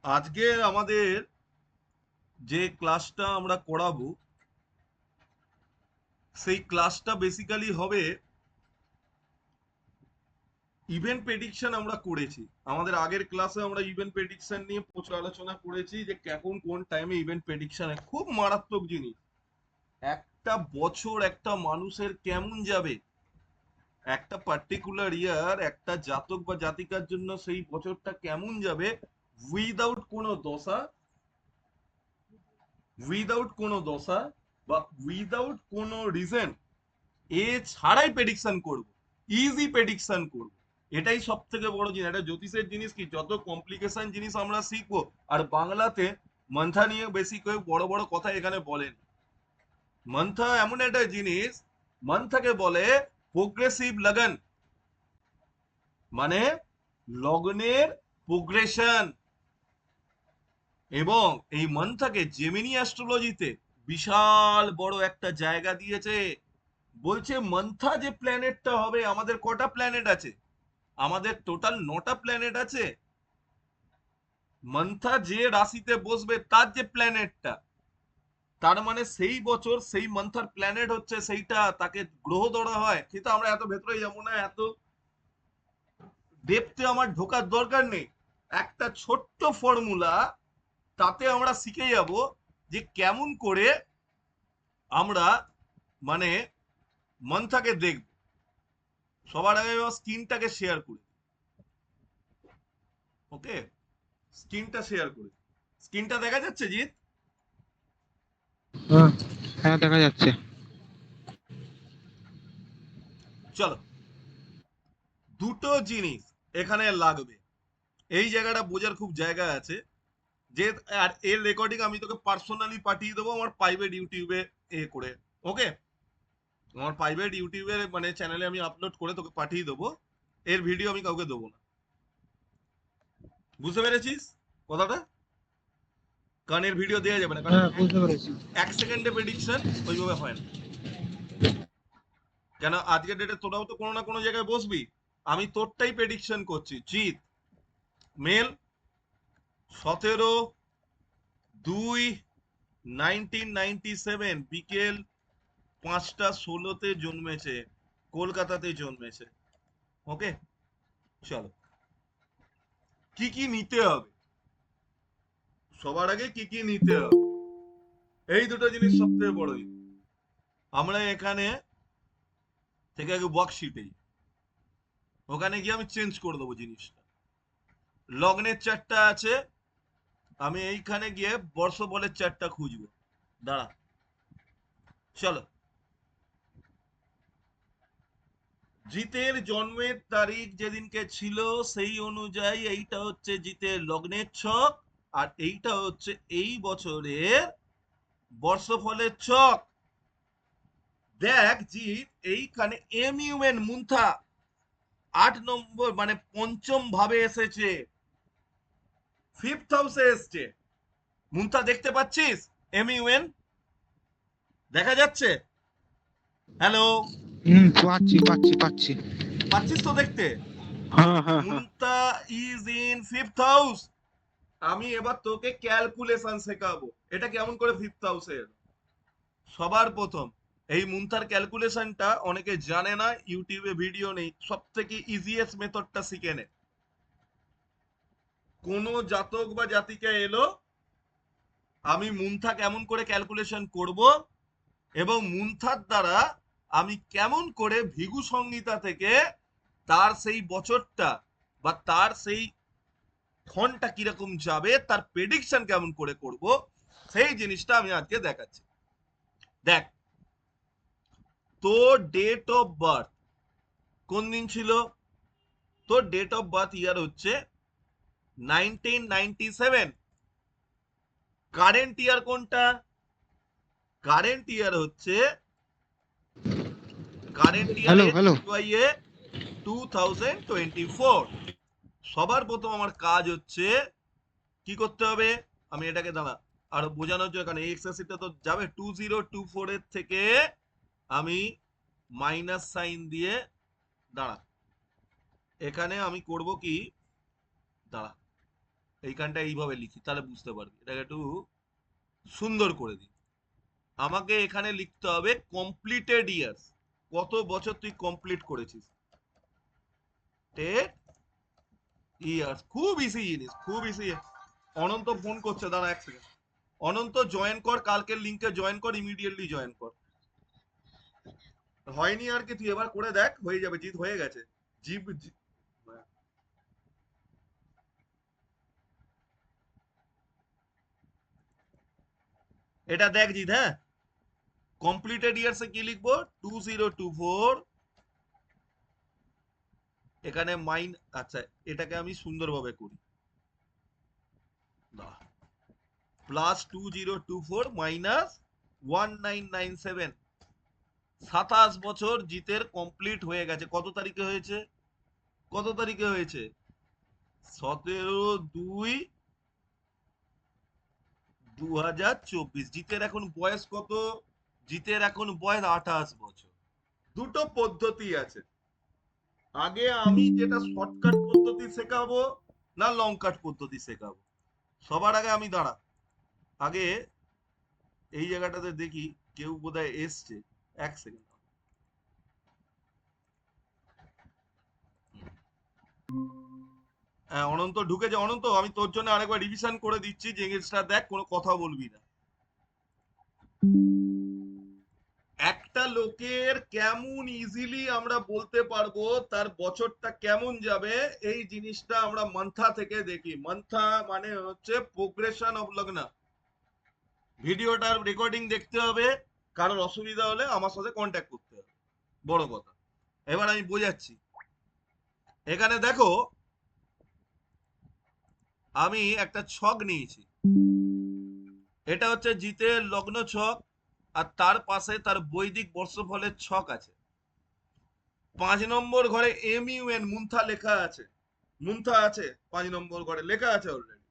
আজকে আমাদের যে ক্লাসটা আমরা করাবো সেই ক্লাসটা বেসিক্যালি হবে ইভেন্ট প্রেডিকশন। আমরা করেছি আমাদের আগের ক্লাসে, আমরা ইভেন্ট প্রেডিকশন নিয়ে প্রচুর আলোচনা করেছি যে কখন কোন টাইমে ইভেন্ট প্রেডিকশন খুব মারাত্মক জিনিস। একটা বছর একটা মানুষের কেমন যাবে, একটা পার্টিকুলার ইয়ার একটা জাতক বা জাতিকার জন্য সেই বছরটা কেমন যাবে, উইদাউট কোনো দশা, উইদাউট কোনো দশা বা উইদাউট কোনো রিজন, এ ছাড়াই প্রেডিকশন করব, ইজি প্রেডিকশন করব। এটাই সব থেকে বড় জিনিস। এটা জ্যোতিষের জিনিস কি, যত কমপ্লিকেশন জিনিস আমরা শিখবো। আর বাংলাতে মন্থা নিয়ে বেশি কেউ বড় বড় কথা এখানে বলেন। মন্থা এমন একটা জিনিস, মন্থাকে বলে প্রোগ্রেসিভ লগন, মানে লগ্নের প্রোগ্রেশন। এবং এই মন্থাকে জেমিনি অ্যাস্ট্রোলজিতে বিশাল বড় একটা জায়গা দিয়েছে। বলছে মন্থা যে প্ল্যানেটটা হবে, আমাদের কটা প্ল্যানেট আছে? আমাদের টোটাল 9টা প্ল্যানেট আছে। মন্থা যে রাশিতে বসবে তার যে প্ল্যানেটটা, তার মানে সেই বছর সেই মন্থার প্ল্যানেট হচ্ছে সেইটা, তাকে গ্রহ ধরা হয়। কিন্তু আমরা এত ভেতরে যাবো না, এত ডেপথে আমার ঢোকার দরকার নেই। একটা ছোট্ট ফর্মুলা, তাতে আমরা শিখে যাব যে কেমন করে আমরা মানে মন্থাকে দেখব। সবার আগে স্ক্রিনটাকে শেয়ার করি। ওকে, স্ক্রিনটা শেয়ার করি। স্ক্রিনটা দেখা যাচ্ছে জিৎ? হ্যাঁ, হ্যাঁ দেখা যাচ্ছে। চলো, দুটো জিনিস এখানে লাগবে। এই জায়গাটা বোঝার খুব জায়গা আছে যে, আর এর রেকর্ডিং আমি তোকে পার্সোনালি পাঠিয়ে দেবো আমার প্রাইভেট ইউটিউবে এ করে। ওকে, আমার প্রাইভেট ইউটিউবের মানে চ্যানেলে আমি আপলোড করে তোকে পাঠিয়ে দেবো। এর ভিডিও আমি কাউকে দেবো না। বুঝতে পেরেছিস কথাটা? কারণ এর ভিডিও দেওয়া যাবে না, কারণ হ্যাঁ বুঝতে পেরেছি। এক সেকেন্ডে প্রেডিকশন ওইভাবে হয় না। কেন আজকের ডেটে তোরাও তো কোনো না কোনো জায়গায় বসবি। আমি তোরটাই প্রেডিকশন করছি। জিৎ মেল, 17/2/1997 বিকেল 5:16 জন্মেছে, কলকাতাতে জন্মেছে। ওকে, চলো, কি কি নিতে হবে সবার আগে, কি কি নিতে হবে, এই দুটো জিনিস সব থেকে বড় জিনিস। আমরা এখানে থেকে আগে ওয়ার্কশিটেই, ওখানে গিয়ে আমি চেঞ্জ করে দেবো জিনিসটা। লগ্নের চারটা আছে, আমি এইখানে গিয়ে বর্ষ বলের চারটা খুঁজবো। দাঁড়া, চলো। জিতের জন্মের তারিখ যেদিনকে ছিল সেই অনুযায়ী এইটা হচ্ছে জিতের লগ্নের ছক, আর এইটা হচ্ছে এই বছরের বর্ষফলের ছক। দেখ জিৎ, এইখানে এমইউএন মুন্থা 8 নম্বর মানে পঞ্চম ভাবে এসেছে, ফিফথ হাউসে এসছে। মুন্থা দেখতে পাচ্ছিস? এমইউএন দেখা যাচ্ছে? হ্যালো, পাচ্ছি পাচ্ছি পাচ্ছি। পাচ্ছিস তো দেখতে? হ্যাঁ হ্যাঁ হ্যাঁ। Munta is in fifth house. আমি এবার তোকে ক্যালকুলেশন শেখাবো, এটা কেমন করে ফিফথ হাউসে এলো। সবার প্রথম এই মুন্থার ক্যালকুলেশনটা অনেকে জানে না, ইউটিউবে ভিডিও নেই। সব থেকে ইজিয়েস্ট মেথডটা শিখে নে। কোন জাতক বা জাতিকা এলো, আমি মুন্থা কেমন করে ক্যালকুলেশন করব, এবং মুন্থার দ্বারা আমি কেমন করে ভিগু সংহিতা থেকে তার সেই বছরটা বা তার সেই ক্ষণটা কিরকম যাবে, তার প্রেডিকশন কেমন করে করব, সেই জিনিসটা আমি আজকে দেখাচ্ছি। দেখ, তোর ডেট অফ বার্থ কোন দিন ছিল? তোর ডেট অফ বার্থ ইয়ার হচ্ছে 1997। কারেন্ট ইয়ার কোনটা? কারেন্ট ইয়ার হচ্ছে, current year hello S hello. Y A 2024। সবার প্রথম আমার কাজ হচ্ছে কি করতে হবে, আমি এটাকে দাঁড়া আরো বোঝানোর জন্য, কারণ এই এক্সারসাইজটা তো যাবে 2024 এর থেকে আমি মাইনাস সাইন দিয়ে, দাঁড়া এখানে আমি করব কি, দাঁড়া এইখানটা এইভাবে লিখি, তাহলে বুঝতে পারবি। এটাকে একটু সুন্দর করে দিই। আমাকে এখানে লিখতে হবে কমপ্লিটেড ইয়ার্স, কত বছর তুই কমপ্লিট করেছিস। টেড ইয়ার্স, খুব ইজি জিনিস, খুব ইজি। অনন্ত ফোন করছে, দাঁড়া এক সেকেন্ড। অনন্ত জয়েন কর, কালকের লিংকে জয়েন কর, ইমিডিয়েটলি জয়েন কর। হয়নি আর কি, তুই এবার করে দেখ, হয়ে যাবে। জিত হয়ে গেছে। জিপ এটা দেখ জিত, হ্যাঁ। কমপ্লিটেড ইয়ার্সে কি লিখবো? 2024। এখানে মাইন, আচ্ছা এটাকে আমি সুন্দরভাবে করি, প্লাস 2024 মাইনাস 1997। 27 বছর জিতের কমপ্লিট হয়ে গেছে। কত তারিখে হয়েছে? কত তারিখে হয়েছে? 17/2/2024। জিতের এখন বয়স কত? জিতের এখন বয়স 28 বছর। দুটো পদ্ধতি আছে। আগে আমি যেটা শর্টকাট পদ্ধতি শেখাবো না লং কাট পদ্ধতি শেখাবো? সবার আগে আমি দাঁড়া, আগে এই জায়গাটাতে দেখি কেউ বোধহয় এসছে। এক সেকেন্ড। হ্যাঁ অনন্ত ঢুকেছে। অনন্ত আমি তোর জন্য আরেকবার রিভিশন করে দিচ্ছি, জিনিসটা দেখ, কোনো কথা বলবি না। একটা লোকের কেমন ইজিলি আমরা বলতে পারবো তার বছরটা কেমন যাবে, এই জিনিসটা আমরা মান্থা থেকে দেখি। মান্থা মানে হচ্ছে প্রোগ্রেশন অফ লগ্ন। ভিডিওটার রেকর্ডিং দেখতে হবে, কারোর অসুবিধা হলে আমার সাথে কন্ট্যাক্ট করতে হবে, বড় কথা। এবার আমি বোঝাচ্ছি। এখানে দেখো, আমি একটা ছক নিয়েছি, এটা হচ্ছে জিতের লগ্ন ছক, আর তার পাশে তার বৈদিক বর্ষফলের ছক আছে। 5 নম্বর ঘরে MUN মুন্থা লেখা আছে। মুন্থা আছে 5 নম্বর ঘরে লেখা আছে অলরেডি।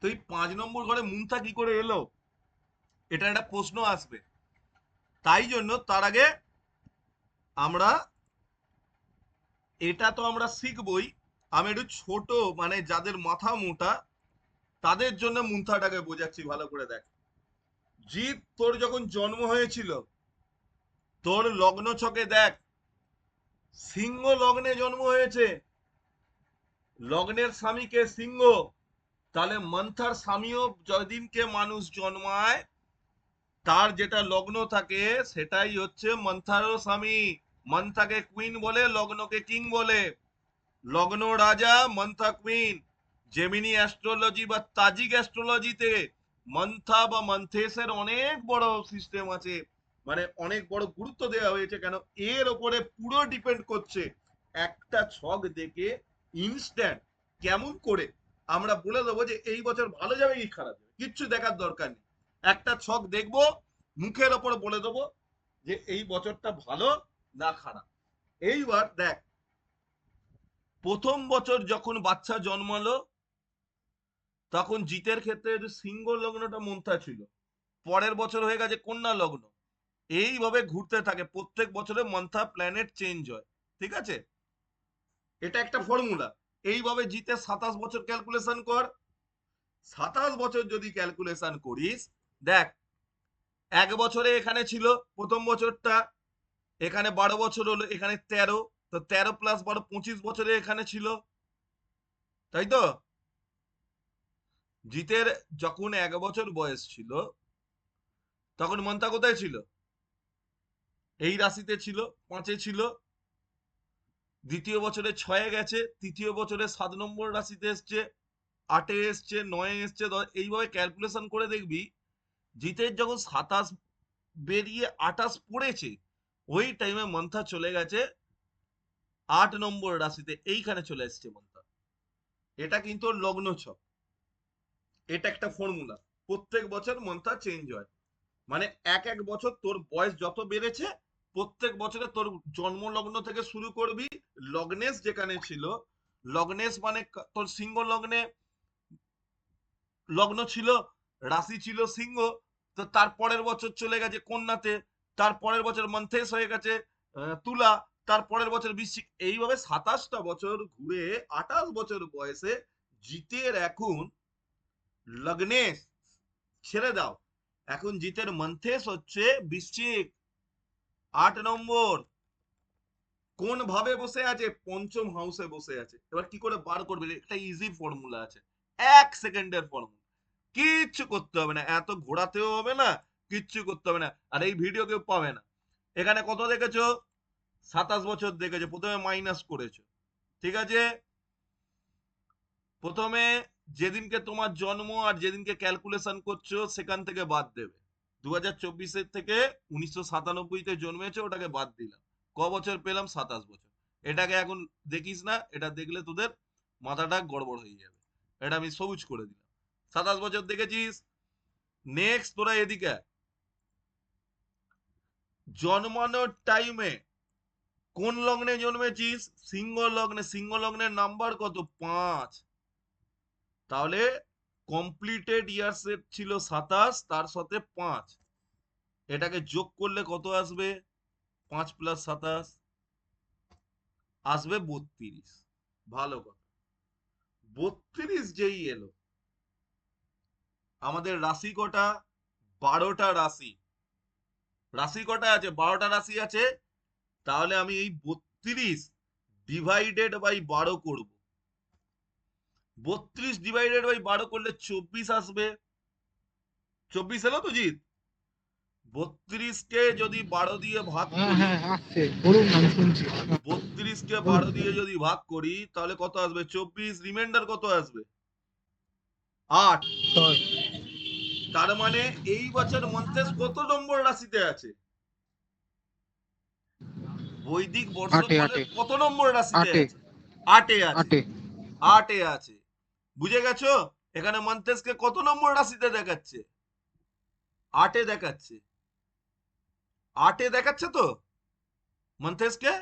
তো এই 5 নম্বর ঘরে মুন্থা কি করে এলো, এটা একটা প্রশ্ন আসবে। তাই জন্য তার আগে আমরা, এটা তো আমরা শিখবই, আমি একটু ছোট মানে যাদের মাথা মোটা তাদের জন্য মুন্থাটাকে বোঝাচ্ছি, ভালো করে দেখ। জিৎ তোর যখন জন্ম হয়েছিল, তোর লগ্ন ছকে দেখ, সিংহ লগ্নে জন্ম হয়েছে। লগ্নের স্বামীকে সিংহ, তাহলে মন্থার স্বামীও যেদিনকে মানুষ জন্মায় তার যেটা লগ্ন থাকে সেটাই হচ্ছে মন্থারও স্বামী। মন্থাকে কুইন বলে, লগ্নকে কিং বলে। লগ্ন রাজা, মন্থা কুইন। জেমিনি অ্যাস্ট্রোলজি বা তাজিক অ্যাস্ট্রোলজিতে মন্থা বা মন্থেসের অনেক বড় সিস্টেম আছে, মানে অনেক বড় গুরুত্ব দেওয়া হয়েছে। কেন? এর ওপরে পুরো ডিপেন্ড করছে। একটা ছক দেখে ইনস্ট্যান্ট কেমন করে আমরা বলে দেবো যে এই বছর ভালো যাবে কি খারাপ যাবে, কিচ্ছু দেখার দরকার নেই। একটা ছক দেখবো, মুখের ওপর বলে দেবো যে এই বছরটা ভালো না খারাপ। এইবার দেখ, প্রথম বছর যখন বাচ্চা জন্মালো তখন জিতের ক্ষেত্রে সিংহ লগ্নটা মন্থা ছিল, পরের বছর হয়ে গেছে কন্যা লগ্ন। এইভাবে ঘুরতে থাকে, প্রত্যেক বছরে মন্থা প্ল্যানেট চেঞ্জ হয়। ঠিক আছে, এটা একটা ফর্মুলা। এইভাবে জিতে 27 বছর ক্যালকুলেশন কর। 27 বছর যদি ক্যালকুলেশন করিস, দেখ 1 বছরে এখানে ছিল প্রথম বছরটা, এখানে 12 বছর হলো, এখানে 13, তো 13 + 12 25 বছরে এখানে ছিল, তাই তো? জিতের যখন 1 বছর বয়স ছিল তখন মন্থা কোথায় ছিল? এই রাশিতে ছিল, 5-এ ছিল। দ্বিতীয় বছরে 6-এ গেছে, তৃতীয় বছরে 7 নম্বর রাশিতে এসছে, 8-এ এসছে, 9-এ এসছে, এইভাবে ক্যালকুলেশন করে দেখবি জিতের যখন 27 বেরিয়ে 28 পড়েছে, ওই টাইমে মন্থা চলে গেছে 8 নম্বর রাশিতে, এইখানে চলে এসছে মন্থা। এটা কিন্তু ওর লগ্ন ছক, এটা একটা ফর্মুলা। প্রত্যেক বছর মন্থা চেঞ্জ হয়, মানে এক এক বছর তোর বয়স যত বেড়েছে প্রত্যেক বছরে তোর জন্ম লগ্ন থেকে শুরু করবি। লগ্নেশ যেখানে ছিল, লগ্নেশ মানে তোর সিংহ লগ্নে লগ্ন ছিল, রাশি ছিল সিংহ, তো তার পরের বছর চলে গেছে কন্যাতে, তার পরের বছর মন্থেশ হয়ে গেছে তুলা, তারপরের বছর বৃশ্চিক, এইভাবে 27টা বছর ঘুরে 28 বছর বয়সে জিতের এখন লগ্নে, ছেড়ে দাও, এখন জিতের মন্থেস হচ্ছে বৃশ্চিক 8 নম্বর। কোন ভাবে বসে আছে? পঞ্চম হাউসে বসে আছে। এবার কি করে বার করবে? একটা ইজি ফর্মুলা আছে, 1 সেকেন্ডের ফর্মুলা, কিচ্ছু করতে হবে না, এত ঘোরাতেও হবে না, কিচ্ছু করতে হবে না, আর এই ভিডিও কেউ পাবে না। এখানে কত দেখেছো? 27 বছর দেখেছো, প্রথমে মাইনাস করেছো, ঠিক আছে? প্রথমে যেদিনকে তোমার জন্ম আর যেদিনকে ক্যালকুলেশন করছো সেখান থেকে বাদ দেবে। 2024-এর থেকে 1997-তে জন্মেছে, ওটাকে বাদ দিলাম, ক বছর পেলাম? 27 বছর। এটাকে এখন দেখিস না, এটা দেখলে তোদের মাথাটা গড়বড় হয়ে যাবে। এটা আমি সবুজ করে দিলাম। 27 বছর দেখেছিস? নেক্সট তোরা এদিকে আয়। জন্মানোর টাইমে কোন লগ্নে জন্মেছিস? সিংহ লগ্নে। সিংহ লগ্নের নাম্বার কত? 5। তাহলে কমপ্লিটেড ইয়ার্স এর ছিল 27, তার সাথে 5, এটাকে যোগ করলে কত আসবে? 5 প্লাস 27 আসবে 32। ভালো কথা, 32 যেই এলো, আমাদের রাশি কটা? 12টা রাশি। রাশি কটা আছে? 12টা রাশি আছে। তাহলে আমি এই 32 ডিভাইডেড বাই 12 করব। 32 ডিভাইডেড বাই 12 করলে 24 আসবে। 24 এলো তো জিত? 32কে যদি 12 দিয়ে ভাগ হ্যাঁ করি, হ্যাঁ আসছে, বলুন আমি শুনছি। 32কে বলুন। 12 দিয়ে যদি ভাগ করি তাহলে কত আসবে? 24। রিমাইন্ডার কত আসবে? 8। ছয়। তার মানে এই বছর মন্থেস কত নম্বর রাশিতে আছে? বৈদিক আটে বর্ষফলের আটে কত নম্বর রাশিতে আটে আছে? 8-এ আছে। আটে 8-এ আছে। বুঝে গেছো? এখানে মন্থেসকে কত নম্বর রাশিতে দেখাচ্ছে? 8-এ দেখাচ্ছে। 8-এ দেখাচ্ছে তো মন্থেসকে?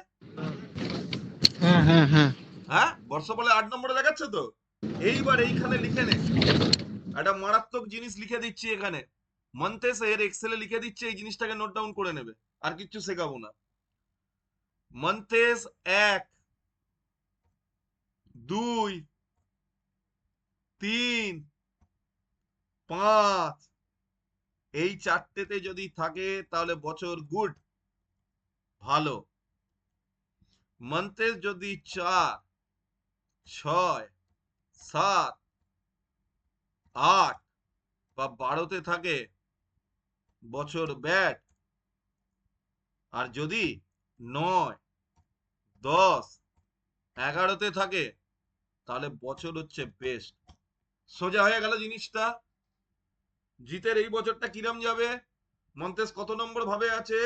হ্যাঁ হ্যাঁ হ্যাঁ। হ্যাঁ, বর্ষফলে 8 নম্বরে দেখাচ্ছে তো। এইবার এইখানে লিখে নে, একটা মারাত্মক জিনিস লিখে দিচ্ছি এখানে। মন্থেস এর এক্সেলে লিখে দিচ্ছে, এই জিনিসটাকে নোট ডাউন করে নেবে, আর কিচ্ছু শেখাবো না। মন্থেস 1, 2, 3, 5, এই 4টেতে যদি থাকে তাহলে বছর গুড, ভালো। মন্থেস যদি 4, 6, 7, 8 বা 12তে থাকে বছর ব্যাড। আর যদি 9, 10, 11তে থাকে তাহলে বছর হচ্ছে বেস্ট। সোজা হয়ে গেল জিনিসটা। জিতের এই বছরটা কিরম যাবে? মন্তেস কত নম্বর ভাবে আছে?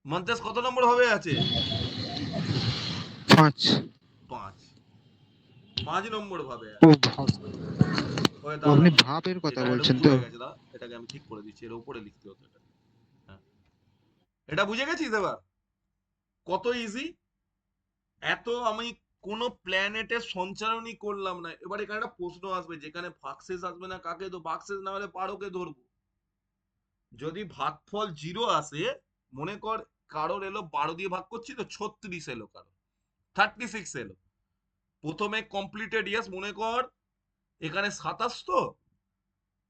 মন্তেস কত নম্বর ভাবে আছে? 5। 5। 5 নম্বর ভাবে ও আছে। ভাব, ওই ও, আপনি দাঁড়াও, ভাবের কথা এটা একটা বলছেন ভুল তো? হয়ে গেছে, দাঁড়া, এটাকে আমি ঠিক করে দিচ্ছি, এর উপরে লিখতে হতো এটা। হ্যাঁ, এটা বুঝে গেছিস এবার? কত ইজি! এত আমি কোন প্ল্যানেটের সঞ্চারণই করলাম না। এবার এখানে একটা প্রশ্ন আসবে, যেখানে ভাগশেষ আসবে না কাকে তো, ভাগশেষ না হলে পারোকে ধরবো। যদি ভাগফল 0 আসে, মনে কর কারোর এলো 12 দিয়ে ভাগ করছি তো 36 এলো, কারোর 36 এলো, প্রথমে কমপ্লিটেড ইয়ার্স, মনে কর এখানে 27 তো,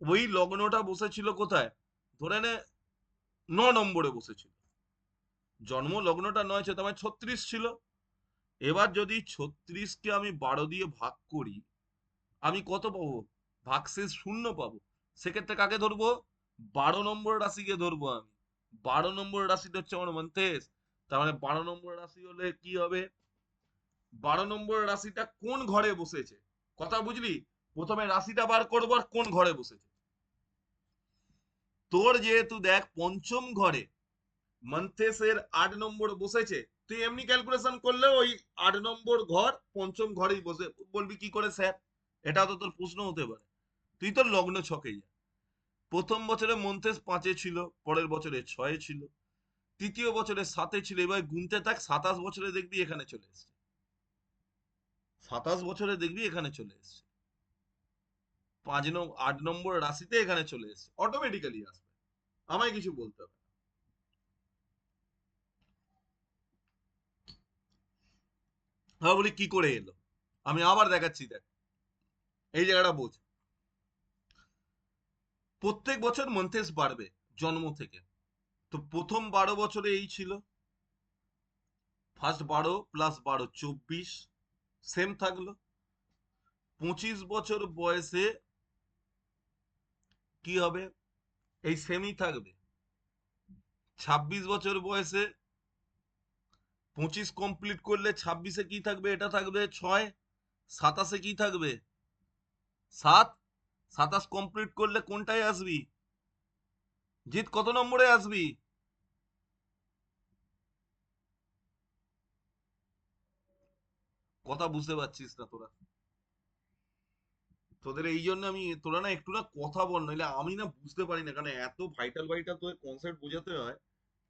ওই লগ্নটা বসেছিল কোথায়? ধরে নে 9 নম্বরে বসেছিল, জন্ম লগ্নটা 9 ছিল, তার মানে 36 ছিল। এবার যদি 36কে আমি 12 দিয়ে ভাগ করি, আমি কত পাবো? ভাগশেষ 0 পাবো। সেক্ষেত্রে কাকে ধরবো? 12 নম্বর রাশিকে ধরবো আমি। 12 নম্বর রাশিটা হচ্ছে আমার মন্থেস। তার মানে 12 নম্বর রাশি হলে কি হবে? 12 নম্বর রাশিটা কোন ঘরে বসেছে, কথা বুঝলি? প্রথমে রাশিটা বার করবো আর কোন ঘরে বসেছে। তোর যেহেতু দেখ পঞ্চম ঘরে মন্থেসের 8 নম্বর বসেছে, তুই এমনি ক্যালকুলেশন করলে ওই 8 নম্বর ঘর পঞ্চম ঘরেই বসে। বলবি কি করে স্যার? এটা তো তোর প্রশ্ন হতে পারে। তুই তোর লগ্ন ছকে যা। প্রথম বছরে মন্থেস 5-এ ছিল, পরের বছরে 6-এ ছিল, তৃতীয় বছরে 7-এ ছিল, এবার গুনতে থাক, 27 বছরে দেখবি এখানে চলে এসছে। 27 বছরে দেখবি এখানে চলে এসছে, 8 নম্বর রাশিতে এখানে চলে এসছে, অটোমেটিক্যালি আসবে, আমায় কিছু বলতে হবে না। তারপর বলি কি করে এলো, আমি আবার দেখাচ্ছি, দেখ এই জায়গাটা বোঝ। প্রত্যেক বছর মন্থেস বাড়বে জন্ম থেকে। তো প্রথম 12 বছরে এই ছিল, ফার্স্ট 12 + 12 24, সেম থাকলো। 25 বছর বয়সে কি হবে, এই সেমই থাকবে। 26 বছর বয়সে 25 কমপ্লিট করলে 26-এ কি থাকবে, এটা থাকবে 6, 27-এ কি থাকবে 7, 27 কমপ্লিট করলে কোনটায় আসবি জিৎ, কত নম্বরে আসবি? কথা বুঝতে পারছিস না তোরা? তোদের এই জন্য আমি, তোরা না একটু না কথা বল, নইলে আমি না বুঝতে পারি না, কারণ এত ভাইটাল ভাইটাল তোদের কনসেপ্ট বোঝাতে হয়।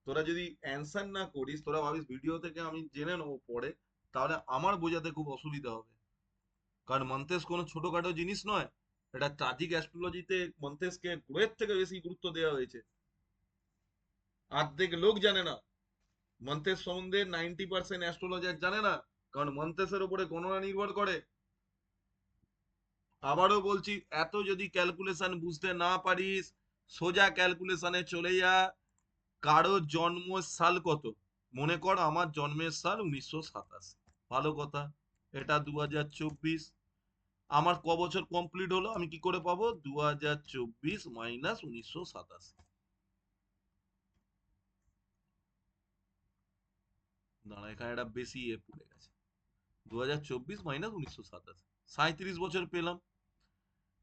তোরা যদি অ্যান্সার না করিস, তোরা ভাবিস ভিডিও থেকে আমি জেনে নেবো পরে, তাহলে আমার বোঝাতে খুব অসুবিধা হবে। কারণ মন্তেস কোনো ছোটখাটো জিনিস নয়। এটা ট্রাজিক অ্যাস্ট্রোলজিতে মন্তেসকে গ্রহের থেকে বেশি গুরুত্ব দেওয়া হয়েছে। অর্ধেক লোক জানে না মন্তেস সম্বন্ধে, 90% অ্যাস্ট্রোলজার জানে না, কারণ মন্তেসের উপরে গণনা নির্ভর করে। আবারও বলছি, এত যদি ক্যালকুলেশন বুঝতে না পারিস, সোজা ক্যালকুলেশনে চলে যা। কারো জন্ম সাল কত, মনে কর আমার জন্মের সাল 1987, ভালো কথা, এটা 2024, আমার ক বছর কমপ্লিট হলো, আমি কি করে পাবো 2024 - 1987? দাঁড়া, এখানে একটা বেশি পড়ে গেছে। 2024 - 1987, 37 বছর পেলাম।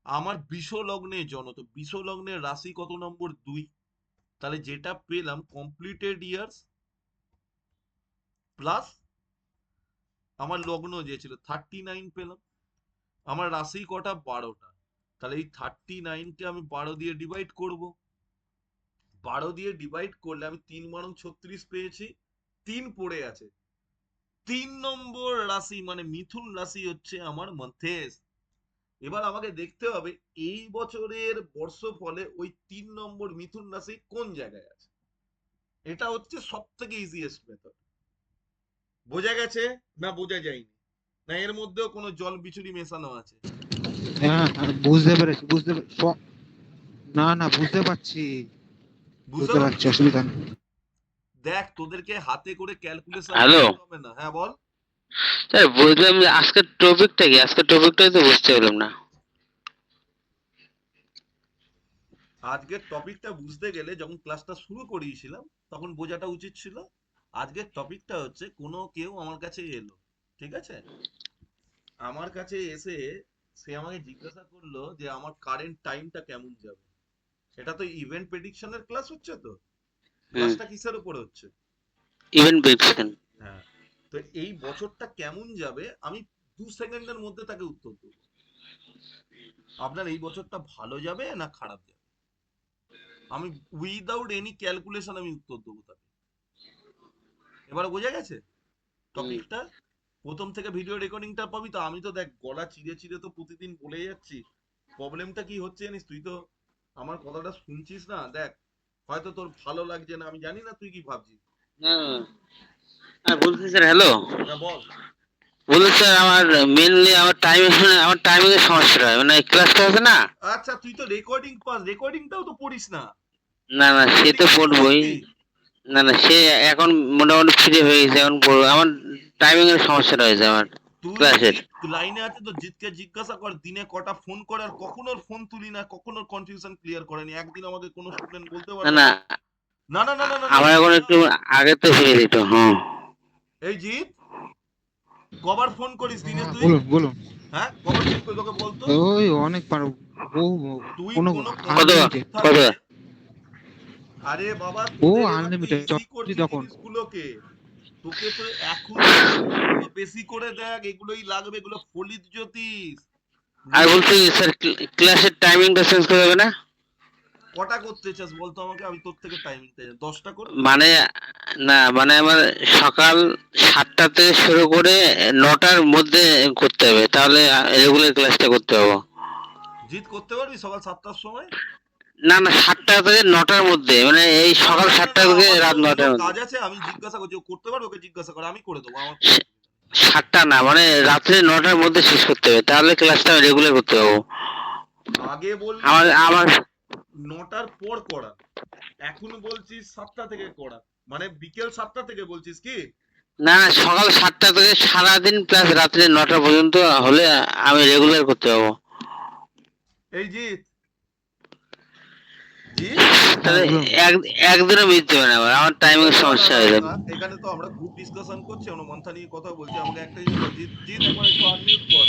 আমার বিষ লগ্নে জন্ম, তো বিষ লগ্নের রাশি কত নম্বর 2, তাহলে যেটা পেলাম কমপ্লিটেড ইয়ার্স প্লাস আমার লগ্ন যে ছিল 39 পেলাম। আমার রাশি কটা 12টা, তাহলে এই 39কে আমি 12 দিয়ে ডিভাইড করব। 12 দিয়ে ডিভাইড করলে আমি 3 × 36 পেয়েছি, 3 পড়ে আছে। 3 নম্বর রাশি মানে মিথুন রাশি হচ্ছে আমার মন্থেস। এবার আমাকে দেখতে হবে এই বছরের বর্ষফলে ওই 3 নম্বর মিথুন রাশি কোন জায়গায় আছে। এটা হচ্ছে সব থেকে ইজিয়েস্ট মেথড। বোঝা গেছে না বোঝা যায়নি, না এর মধ্যেও কোনো জল বিচুরি মেশানো আছে? হ্যাঁ হ্যাঁ, বুঝতে পেরেছি না না, বুঝতে পারছি। বুঝতে বুঝতে পারছি, পারছিস? অসুবিধা নেই। দেখ তোদেরকে হাতে করে ক্যালকুলেশন হ্যালো করতে হবে না। হ্যাঁ বল। স্যার, বুঝলাম যে আজকের টপিকটা কি, আজকের টপিকটাই তো বুঝতে পেলাম না। আজকের টপিকটা বুঝতে গেলে যখন ক্লাসটা শুরু করিয়েছিলাম তখন বোঝাটা উচিত ছিল। আজকের টপিকটা হচ্ছে, কোনো কেউ আমার কাছে এলো, ঠিক আছে, আমার কাছে এসে সে আমাকে জিজ্ঞাসা করলো যে আমার কারেন্ট টাইমটা কেমন যাবে। এটা তো ইভেন্ট প্রেডিকশনের ক্লাস হচ্ছে, তো হুম। ক্লাসটা কিসের উপর হচ্ছে? Event prediction. হ্যাঁ, তো এই বছরটা কেমন যাবে আমি 2 সেকেন্ডের মধ্যে তাকে উত্তর দেবো। আপনার এই বছরটা ভালো যাবে না খারাপ যাবে, আমি উইদাউট এনি ক্যালকুলেশন আমি উত্তর দেবো তাকে। এবার বোঝা গেছে টপিকটা? প্রথম থেকে ভিডিও রেকর্ডিংটা পাবি তো। আমি তো দেখ গলা চিড়ে চিড়ে তো প্রতিদিন বলে যাচ্ছি। প্রবলেমটা কি হচ্ছে জানিস? তুই তো আমার কথাটা শুনছিস না। দেখ, হয়তো তোর ভালো লাগছে না, আমি জানি না তুই কি ভাবছিস। হ্যাঁ বলছি স্যার, হ্যালো। না বল। বলছি স্যার, আমার মেনলি আমার টাইমিং এর সমস্যা হয়, মানে ক্লাসটা আছে না। আচ্ছা, তুই তো রেকর্ডিং পাস, রেকর্ডিংটাও তো পড়িস না। না না, সে রেকর্ডিং তো এখনো পড়বই। দেখবি? না না, সে এখন মোটামুটি ফ্রি হয়ে গেছে, এখন পড়বো। আমার টাইমিং এর সমস্যা রয়েছে আমার তুই ক্লাসের। জিৎ লাইনে আছে তো, জিৎকে জিজ্ঞাসা কর দিনে কটা ফোন করে, আর কখনো ওর ফোন তুলি না, কখনো কনফিউশন ক্লিয়ার করেনি। একদিন আমাকে কোনো স্টুডেন্ট বলতে না পারবে না, না। না না না না না না, আমার এখন না। একটু আগে তো হয়ে যেত। হ্যাঁ। এই জিৎ, কবার ফোন করিস দিনে হ্যাঁ, তুই? বলুন বলুন। হ্যাঁ, কবার ফোন করিস তোকে বলতো? ওই অনেক পারো। তুই কোনো কোনো কতবার কনফিউশন থাকলে, কতবার? আরে বাবা ও তোদের এবার তুই আনলিমিটেড ইজি করছিস তখন। জিনিসগুলোকে। তোকে তো এখনই এগুলো বেশি করে দেখ, এগুলোই লাগবে, এগুলো ফলিত জ্যোতিষ। আর নেক্সট বলছি স্যার, ক্লাসের টাইমিংটা চেঞ্জ করা যাবে না? কটা করতে চাস বলতো আমাকে, আমি তোর থেকে টাইমিং চাই। 10টা করো। মানে না, মানে আমার সকাল 7টা থেকে শুরু করে 9টার মধ্যে করতে হবে, তাহলে রেগুলার ক্লাসটা করতে হবে। জিত করতে পারবি সকাল 7টার সময়? না না, 7টা থেকে 9টার মধ্যে, মানে এই না সকাল না না 7টা না, থেকে আমার তো রাত অন্য 9টার মধ্যে। কাজ আছে, আমি জিজ্ঞাসা করছি ও করতে পারবে, ওকে জিজ্ঞাসা করে, আমি করে দেবো, আমার কোনো অসুবিধা নেই। 7টা না, মানে রাত্রে 9টার মধ্যে শেষ করতে হবে, তাহলে ক্লাসটা রেগুলার করতে পারবো। আগে বললি আমার আমার 9টার পর করা, এখন বলছিস 7টা থেকে করা, মানে বিকেল 7টা থেকে বলছিস কি? না না, সকাল 7টা থেকে সারাদিন প্লাস রাত্রে 9টা পর্যন্ত হলে আমি রেগুলার করতে পারবো। এই জিৎ, জিৎ, হ্যাঁ তাহলে বলুন। এক একদিনও মিস দেবে না, আমার টাইমিং না না সমস্যা না হয়ে না যাবে। না, এখানে তো আমরা গ্রুপ ডিসকাশন করছি, আমরা মন্থা নিয়ে কথা বলছি, আমাকে একটা জিনিস বল, জিৎ জিৎ একবার একটু আনমিউট কর।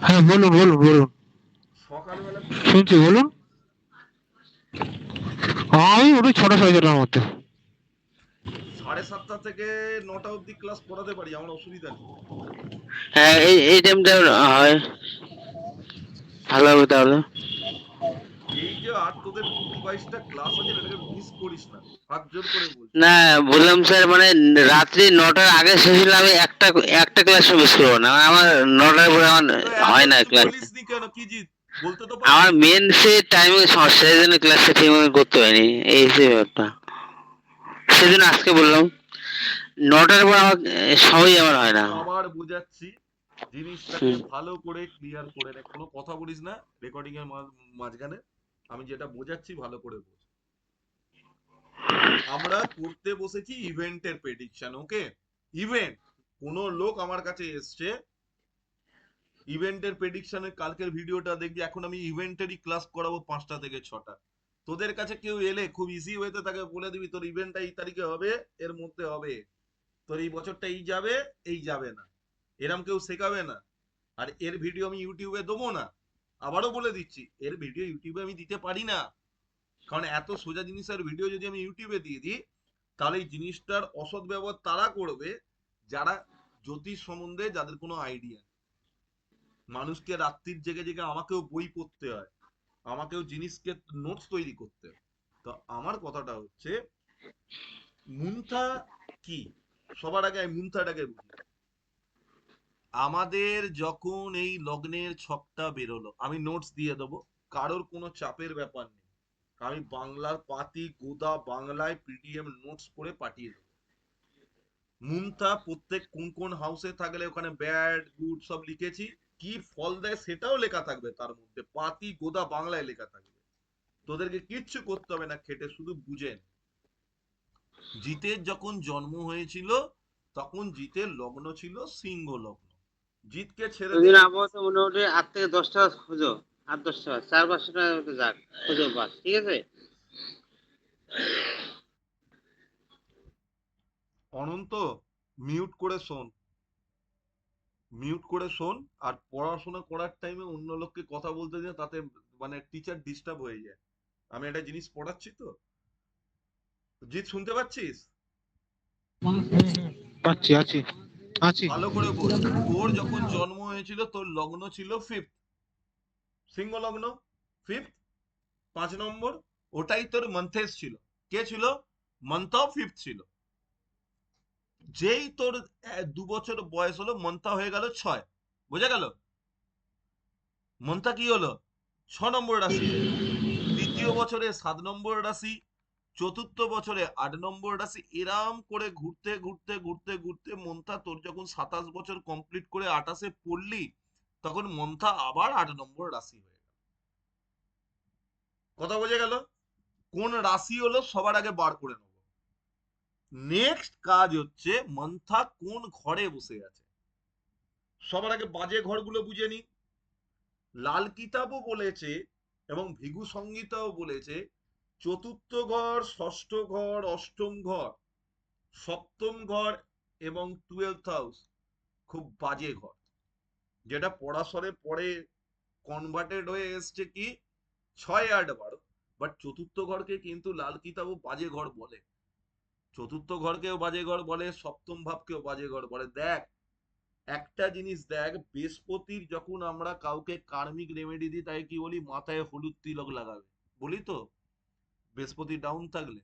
হ্যাঁ বলুন বলুন বলুন, সকালবেলা তুই শুনছি বলুন। আমি ওই 6টা 6:30টার মধ্যে। 7:30 থেকে 9টা অবধি ক্লাস করাতে পারি, আমার অসুবিধা নেই। হ্যাঁ, এই টাইমটা হয়, ভালো হবে তাহলে। এই যে আর তোদের 20-22টা ক্লাস আছে না, এটাকে মিস করিস না, হাত জোর করে বলছি। না বললাম স্যার, মানে রাত্রি 9টার আগে শেষ হলে আমি একটা একটা ক্লাস মিস করবো না, আমার 9টার পরে আমার তো এত হয় না কিছু ক্লাস। বলিসনি কেন, কি জিৎ, বলতে তো আমার পারতিস। মেন সে টাইমিং সমস্যা, এই জন্য ক্লাসটা ঠিকমতো করতে পারিনি, এই যে ব্যাপারটা। সেজন্য আজকে বললাম 9টার পর আমার সময় আমার হয় না। আবার বোঝাচ্ছি, জিনিসটাকে হুম। ভালো করে ক্লিয়ার করে নে, কোনো কথা বলিস না রেকর্ডিং এর মাঝখানে। আমি যেটা বোঝাচ্ছি ভালো করে বোঝ। আমরা করতে বসেছি ইভেন্টের প্রেডিকশন, ওকে? ইভেন্ট, কোন লোক আমার কাছে এসছে ইভেন্টের প্রেডিকশনের, কালকের ভিডিওটা দেখবি, এখন আমি ইভেন্টেরই ক্লাস করাবো 5টা থেকে 6টা। তোদের কাছে কেউ এলে খুব ইজি ওয়েতে তাকে বলে দিবি তোর ইভেন্টটা এই তারিখে হবে, এর মধ্যে হবে, তোর এই বছরটা এই যাবে না, এরম কেউ শেখাবে না। আর এর ভিডিও আমি ইউটিউবে দেবো না, আবারও বলে দিচ্ছি, এর ভিডিও ইউটিউবে আমি দিতে পারি না, কারণ এত সোজা জিনিসের ভিডিও যদি আমি ইউটিউবে দিয়ে দিই, তাহলে এই জিনিসটার অসৎ ব্যবহার তারা করবে যারা জ্যোতিষ সম্বন্ধে যাদের কোনো আইডিয়া। মানুষকে রাত্রির জেগে জেগে আমাকেও বই পড়তে হয়, আমাকেও জিনিসকে নোটস তৈরি করতে হয়। তো আমার কথাটা হচ্ছে, মুনথা কি, সবার আগে মুনথাটাকে বুঝি। আমাদের যখন এই লগ্নের ছকটা বেরোলো, আমি নোটস দিয়ে দেবো, কারোর কোনো চাপের ব্যাপার নেই, আমি বাংলার পাতি গোদা বাংলায় পিডিএফ নোটস করে পাঠিয়ে দেবো। মুনথা প্রত্যেক কোন কোন হাউসে থাকলে ওখানে ব্যাড গুড সব লিখেছি, কি ফল দেয় সেটাও লেখা থাকবে, তার মধ্যে পাতি গোদা বাংলায় লেখা থাকবে। তোদেরকে কিচ্ছু করতে হবে না খেটে, শুধু বুঝেন। জিতের যখন জন্ম হয়েছিল তখন জিতের লগ্ন ছিল সিংহ লগ্ন। জিতকে ছেড়ে ওই দে। দিন আপাতত মোটামুটি 8 থেকে 10টা খোঁজো, 8-10টা 4-500 টাকার মতো যাক, খোঁজো বাস, ঠিক আছে? অনন্ত, মিউট করে শোন, মিউট করে শোন। আর পড়াশোনা করার টাইমে অন্য লোককে কথা বলতে দিও, তাতে মানে টিচার ডিস্টার্ব হয়ে যায়। আমি একটা জিনিস পড়াচ্ছি তো, জিৎ শুনতে পাচ্ছিস? পাচ্ছি, আছি আছি। ভালো করে বোঝ, তোর যখন জন্ম হয়েছিল তোর লগ্ন ছিল ফিফথ, সিংহ লগ্ন, ফিফথ, 5 নম্বর, ওটাই তোর মন্থেস ছিল। কে ছিল? মন্থা ফিফথ ছিল। যেই তোর 2 বছর বয়স হলো, মন্থা হয়ে গেল 6, বোঝা গেল? মন্থা কি হলো? 6 নম্বর রাশি হয়ে গেল। তৃতীয় বছরে 7 নম্বর রাশি, চতুর্থ বছরে 8 নম্বর রাশি, এরাম করে ঘুরতে ঘুরতে ঘুরতে ঘুরতে মন্থা তোর যখন 27 বছর কমপ্লিট করে 28-এ পড়লি, তখন মন্থা আবার 8 নম্বর রাশি হয়ে গেল। কথা বোঝা গেল? কোন রাশি হলো সবার আগে বার করে নেব। নেক্সট কাজ হচ্ছে মন্থা কোন ঘরে বসে আছে, সবার আগে বাজে ঘরগুলো বুঝে নি। লাল কিতাবও বলেছে এবং ভিগু সংগীতাও বলেছে, চতুর্থ ঘর, ষষ্ঠ ঘর, অষ্টম ঘর, সপ্তম ঘর এবং 12th হাউস খুব বাজে ঘর, যেটা পড়াশরে পরে কনভার্টেড হয়ে এসছে কি 6, 8, 12। বাট চতুর্থ ঘরকে কিন্তু লাল কিতাবও বাজে ঘর বলে, চতুর্থ ঘরকেও বাজে ঘর বলে, সপ্তম ভাবকেও বাজে ঘর বলে। দেখ, একটা জিনিস দেখ, বৃহস্পতির যখন আমরা কাউকে কার্মিক রেমেডি দিই, তাই কি বলি? মাথায় হলুদ তিলক লাগাবে, বলি তো, বৃহস্পতি ডাউন থাকলে।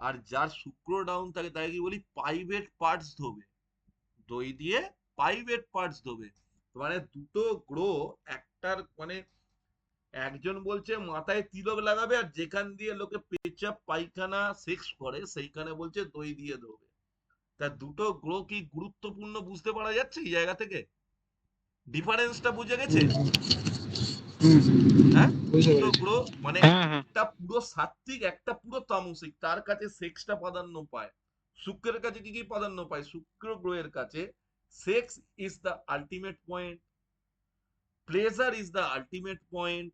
আর যার শুক্র ডাউন থাকে তাই কি বলি? প্রাইভেট পার্টস ধোবে, দই দিয়ে প্রাইভেট পার্টস ধোবে। মানে দুটো গ্রহ একটার, মানে একজন বলছে মাথায় তিলক লাগাবে, আর যেখান দিয়ে লোকে পেচাপ পায়খানা সেক্স করে সেইখানে বলছে দই দিয়ে ধোবে। তা দুটো গ্রহ কি গুরুত্বপূর্ণ বুঝতে পারা যাচ্ছে এই জায়গা থেকে? ডিফারেন্সটা বুঝে গেছে? হুম, হ্যাঁ, বুঝতে দুটো পেরেছি। গ্রহ মানে হ্যাঁ, হ্যাঁ। একটা পুরো সাত্ত্বিক, একটা পুরো তামসিক, তার কাছে সেক্সটা প্রাধান্য পায়। শুক্রের কাছে কি কি প্রাধান্য পায়? শুক্র গ্রহের কাছে sex is the ultimate point, pleasure is the ultimate point,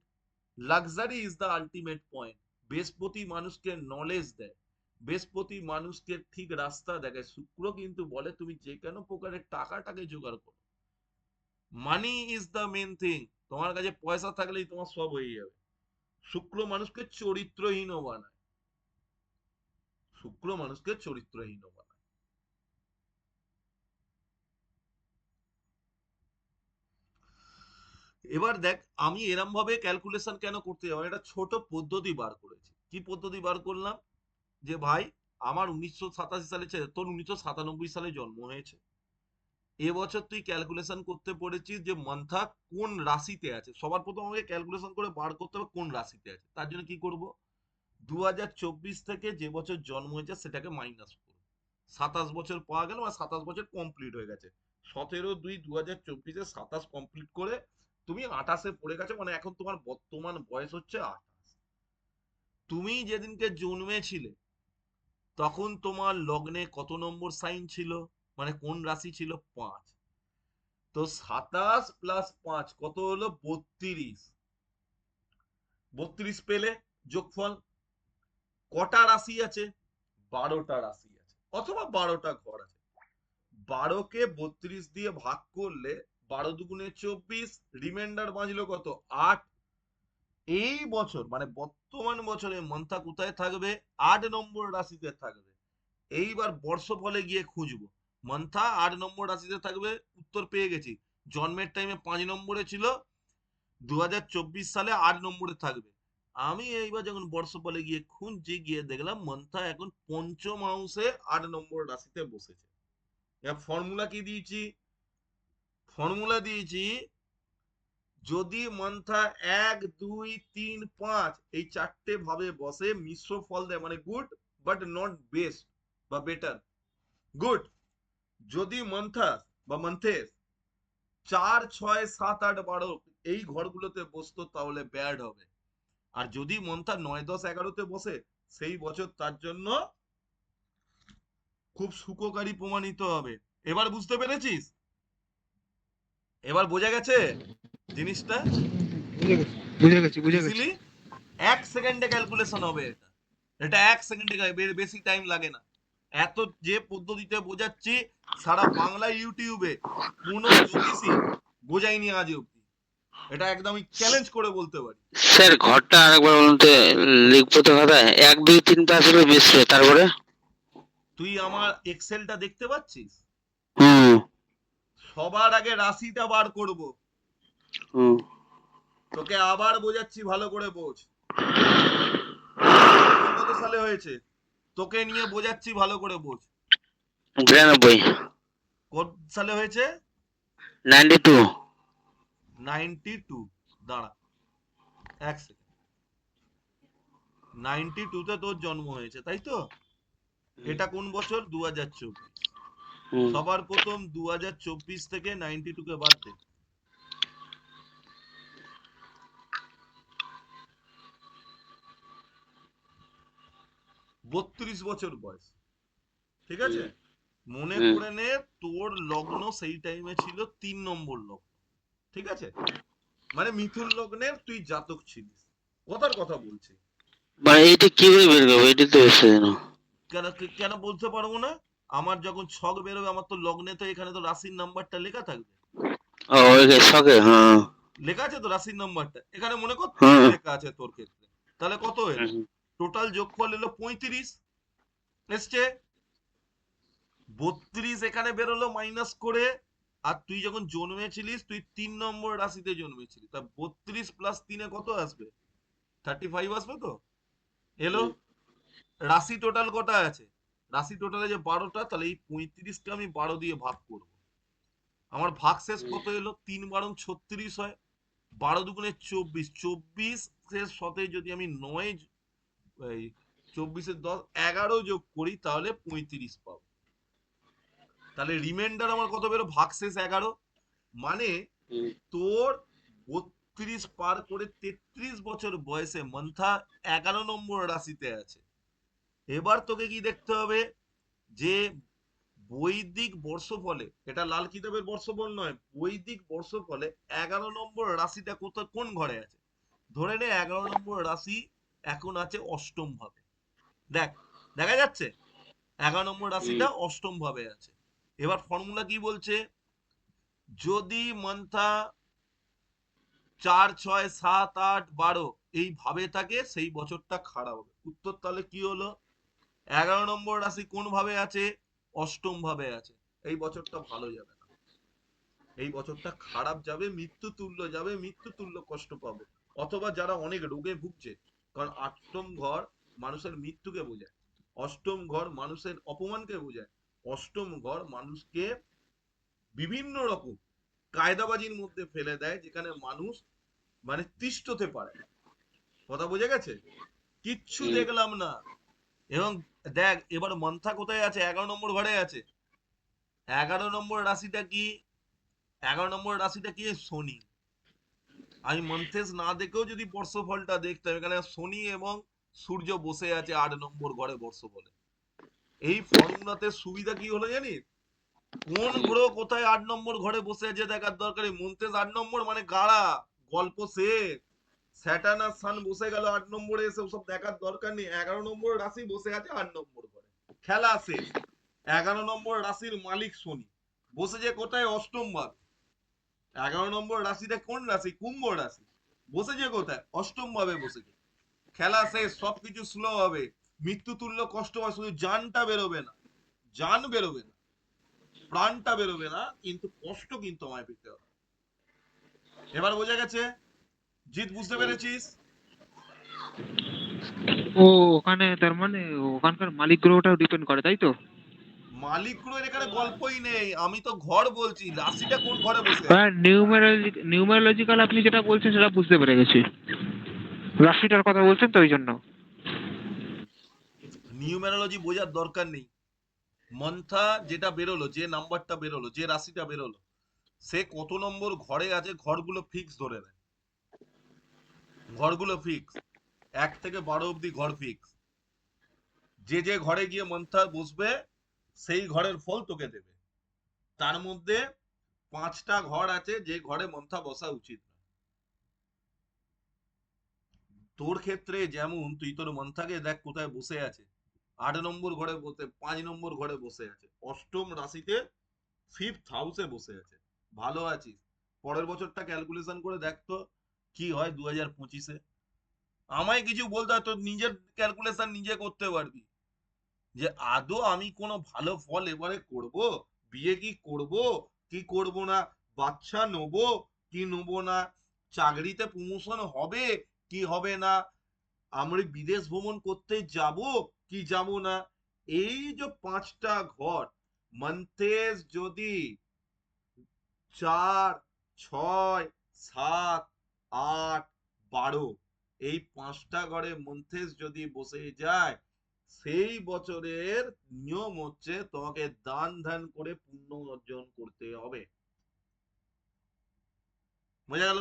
luxury is the ultimate point. বৃহস্পতি মানুষকে নলেজ দেয়, বৃহস্পতি মানুষকে ঠিক রাস্তা দেখায়। শুক্র কিন্তু বলে তুমি যে কোনো প্রকারের টাকাটাকে জোগাড় করো, money is the main thing. তোমার কাছে পয়সা থাকলেই তোমার সব হয়ে যাবে। শুক্র মানুষকে চরিত্রহীন বানায়, শুক্র মানুষকে চরিত্রহীন বানায়। এবার দেখ, আমি এরম ভাবে ক্যালকুলেশন কেন করতে যাবো, একটা ছোট পদ্ধতি বার করেছি। কি পদ্ধতি বার করলাম? যে ভাই, আমার 1987 সালে তোর 1997 সালে জন্ম হয়েছে, এবছর তুই ক্যালকুলেশন করতে পড়েছিস যে মান্থা কোন রাশিতে আছে। সবার প্রথম আমাকে ক্যালকুলেশন করে বার করতে হবে কোন রাশিতে আছে। তার জন্য কি করব, 2024 থেকে যে বছর জন্ম হয়েছে সেটাকে মাইনাস করব। 27 বছর পাওয়া গেল, আর 27 বছর কমপ্লিট হয়ে গেছে। 17/2/2024 27 কমপ্লিট করে তুমি 28-এ পড়ে গেছে, মানে এখন তোমার বর্তমান বয়স হচ্ছে 28। তুমি যেদিনকে জন্মেছিলে তখন তোমার লগ্নে কত নম্বর সাইন ছিল, মানে কোন রাশি ছিল? 5। তো 27 + 5 কত হলো? 32। 32 পেলে যোগফল। কটা রাশি আছে? 12টা রাশি আছে, অথবা 12টা ঘর আছে। 12কে 32 দিয়ে ভাগ করলে 12 × 2 = 24, রিমাইন্ডার বাঁচলো কত? 8। এই বছর মানে বর্তমান বছরে মন্থা কোথায় থাকবে? 8 নম্বর রাশিতে থাকবে। এইবার বর্ষফলে গিয়ে খুঁজবো, মন্থা 8 নম্বর রাশিতে থাকবে। উত্তর পেয়ে গেছি, জন্মের টাইমে 5 নম্বরে ছিল, 2024 সালে 8 নম্বরে থাকবে। আমি এইবার যখন বর্ষফলে গিয়ে খুঁজছি, গিয়ে দেখলাম মন্থা এখন পঞ্চম হাউসে 8 নম্বর রাশিতে বসেছে। ফর্মুলা কি দিয়েছি? ফর্মুলা দিয়েছি, যদি মন্থা 1 2 3 5 এই চারটে ভাবে বসে, মিশ্র ফল দেয়, মানে গুড বাট নট বেস্ট বা বেটার। গুড। যদি মন্থা বা মন্থেস 4 6 7 8 12 এই ঘরগুলোতে বসতো তাহলে ব্যাড হবে। আর যদি মন্থা 9 10 11তে বসে, সেই বছর তার জন্য খুব সুখকারী প্রমাণিত হবে। এবার বুঝতে পেরেছিস? এবার বোঝা গেছে জিনিসটা? বুঝে গেছি, বুঝে গেছি, বুঝে গেছি। ইজিলি 1 সেকেন্ডে ক্যালকুলেশন হবে এটা। এটা 1 সেকেন্ডে, বেশি টাইম লাগে না। এত যে পদ্ধতিতে বোঝাচ্ছি, সারা বাংলা ইউটিউবে কোনো জ্যোতিষী বোঝায়নি আজ অব্দি। এটা একদমই চ্যালেঞ্জ করে বলতে পারি। স্যার ঘরটা আরেকবার বলুন তো, লিখবো তো খাতায় 1 2 3 5 হলো মিশ্র, তারপরে? তুই আমার এক্সেলটা দেখতে পাচ্ছিস? হুম। সবার আগে রাশিটা বার করব। হুম। তোকে আবার বোঝাচ্ছি, ভালো করে বোঝ। তোর জন্ম কত সালে হয়েছে? তোকে নিয়ে বোঝাচ্ছি, ভালো করে বোঝ। 92। কোন সালে হয়েছে? 92। 92। দাঁড়া 1 সেকেন্ড। 92-তে তোর জন্ম হয়েছে, তাই তো? এটা কোন বছর? 2024। হুম। সবার প্রথম 2024 থেকে 92-কে বাদ দে। 32 বছর বয়স, ঠিক আছে? হুম। মনে হুম। করে নে, তোর লগ্ন সেই টাইমে ছিল 3 নম্বর লগ্ন, ঠিক আছে? মানে মিথুন লগ্নের তুই জাতক ছিলিস, কথার কথা বলছি। মানে এইটা কি করে বের করবো, এটা তো এসে যেন। কেন কেন বলতে পারবো না? আমার যখন ছক বেরোবে, আমার তো লগ্নে তো এখানে তো রাশির নাম্বারটা লেখা থাকবে। ও ওই শখে, হ্যাঁ। লেখা আছে তো রাশির নাম্বারটা, এখানে মনে কর 3 হুম। লেখা আছে তোর ক্ষেত্রে। তাহলে কত এলো? হুম। টোটাল যোগফল এলো 35 এসছে। 32 এখানে বেরোলো মাইনাস করে। আর তুই যখন জন্মেছিলিস, তুই 3 নম্বর রাশিতে জন্মেছিলি, তা 32 + 3 কত আসবে? 35 আসবে তো? এলো। হুম। রাশি টোটাল কটা আছে? রাশি টোটালে যে 12টা, তাহলে এই 35কে আমি 12 দিয়ে ভাগ করব। আমার ভাগ শেষ কত এলো? 3 × 12 = 36 হয়। 12 × 2 = 24। 24 এর সাথে যদি আমি 9 এই 24 এর 10 11 যোগ করি, তাহলে 35 পাবো। তাহলে রিমাইন্ডার আমার কত বেরো, ভাগশেষ 11, মানে তোর 32 পার করে 33 বছর বয়সে মন্থা 11 নম্বর রাশিতে আছে। এবার তোকে কি দেখতে হবে যে বৈদিক বর্ষফলে, এটা লাল কিতাবের বর্ষফল নয়, বৈদিক বর্ষফলে 11 নম্বর রাশিটা কোথায় কোন ঘরে আছে। ধরে নে 11 নম্বর রাশি এখন আছে অষ্টম ভাবে। দেখ, দেখা যাচ্ছে 11 নম্বর রাশিটা অষ্টম ভাবে আছে। এবার ফর্মুলা কি বলছে, যদি মন্থা 4, 6, 7, 8, 12 এই ভাবে থাকে সেই বছরটা খারাপ হবে। উত্তর তাহলে কি হলো, 11 নম্বর রাশি কোন ভাবে আছে, অষ্টম ভাবে আছে, এই বছরটা ভালো যাবে না, এই বছরটা খারাপ যাবে, মৃত্যু তুল্য যাবে, মৃত্যু তুল্য কষ্ট পাবো। অথবা যারা অনেক রোগে ভুগছে, কারণ অষ্টম ঘর মানুষের মৃত্যুকে বোঝায়, অষ্টম ঘর মানুষের অপমানকে বোঝায়, অষ্টম ঘর মানুষকে বিভিন্ন রকম কায়দাবাজির মধ্যে ফেলে দেয়, যেখানে মানুষ মানে তিষ্ঠ হতে পারে না। কথা বোঝা গেছে, কিচ্ছু দেখলাম না। এবং দেখ এবার মন্থা কোথায় আছে, 11 নম্বর ঘরে আছে। 11 নম্বর রাশিটা কি, 11 নম্বর রাশিটা কি, শনি। আমি মন্থেস না দেখেও যদি বর্ষফলটা দেখতাম, এখানে শনি এবং সূর্য বসে আছে 8 নম্বর ঘরে বর্ষফলে। এই ফর্মুলাতে সুবিধা কি হলো জানিস, কোন গ্রহ কোথায় 8 নম্বর ঘরে বসে আছে দেখার দরকার নেই। মন্থেস 8 নম্বর মানে গাড়া, গল্প শেষ। স্যাটার্ন আর সান বসে গেল 8 নম্বরে, এসে সব দেখার দরকার নেই। 11 নম্বর রাশি বসে আছে 8 নম্বর ঘরে, খেলা শেষ। 11 নম্বর রাশির মালিক শনি বসেছে কোথায়, অষ্টম ভাবে। 11 নম্বর রাশিটা কোন রাশি, কুম্ভ রাশি, বসেছে কোথায়, অষ্টম ভাবে বসেছে। খেলা শেষ, সবকিছু স্লো হবে, মৃত্যু তুল্য কষ্ট হয়, শুধু জানটা বেরোবে না, জান বেরোবে না, প্রাণটা বেরোবে না, কিন্তু কষ্ট কিন্তু আমায় পেতে হবে। এবার বোঝা গেছে, জিত বুঝতে পেরেছিস। ও, ওখানে তার মানে ওখানকার মালিক গ্রহটাও ডিপেন্ড করে, তাই তো? মালিক গ্রহের এখানে গল্পই নেই, আমি তো ঘর বলছি, রাশিটা কোন ঘরে বসে আছে। হ্যাঁ, নিউমেরোলজিক্যাল আপনি যেটা বলছেন সেটা বুঝতে পেরে গেছি। রাশিটার কথা বলছেন তো ওই জন্য। নিউমেরোলজি বোঝার দরকার নেই। মন্থা যেটা বেরোলো, যে নাম্বারটা বেরোলো, যে রাশিটা বেরোলো, সে কত নম্বর ঘরে আছে, ঘরগুলো ফিক্স ধরে নেয়, ঘরগুলো ফিক্স, 1 থেকে 12 অব্দি ঘর ফিক্স। যে যে ঘরে গিয়ে মন্থা বসবে সেই ঘরের ফল তোকে দেবে। তার মধ্যে 5টা ঘর আছে যে ঘরে মন্থা বসা উচিত না। তোর ক্ষেত্রে যেমন তুই তোর মন্থাকে দেখ কোথায় বসে আছে, 8 নম্বর ঘরে বসে, 5 নম্বর ঘরে বসে আছে, অষ্টম রাশিতে 5th হাউসে বসে আছে, ভালো আছিস। পরের বছরটা ক্যালকুলেশন করে দেখ তো কি হয় 2025-এ। আমায় কিছু বলতে হয়, তোর নিজের ক্যালকুলেশন নিজে করতে পারবি, যে আদৌ আমি কোনো ভালো ফল এবারে করব, বিয়ে কি করব কি করব না, বাচ্চা নেবো কি নেবো না, চাকরিতে প্রমোশন হবে কি হবে না, আমরা বিদেশ ভ্রমণ করতে যাব কি যাব না। এই যে 5টা ঘর, মন্থেস যদি 4, 6, 7, 8, 12 এই 5টা ঘরে মন্থেস যদি বসে যায়, সেই বছরের নিয়ম হচ্ছে তোমাকে দান ধ্যান করে পুণ্য অর্জন করতে হবে। বোঝা গেল।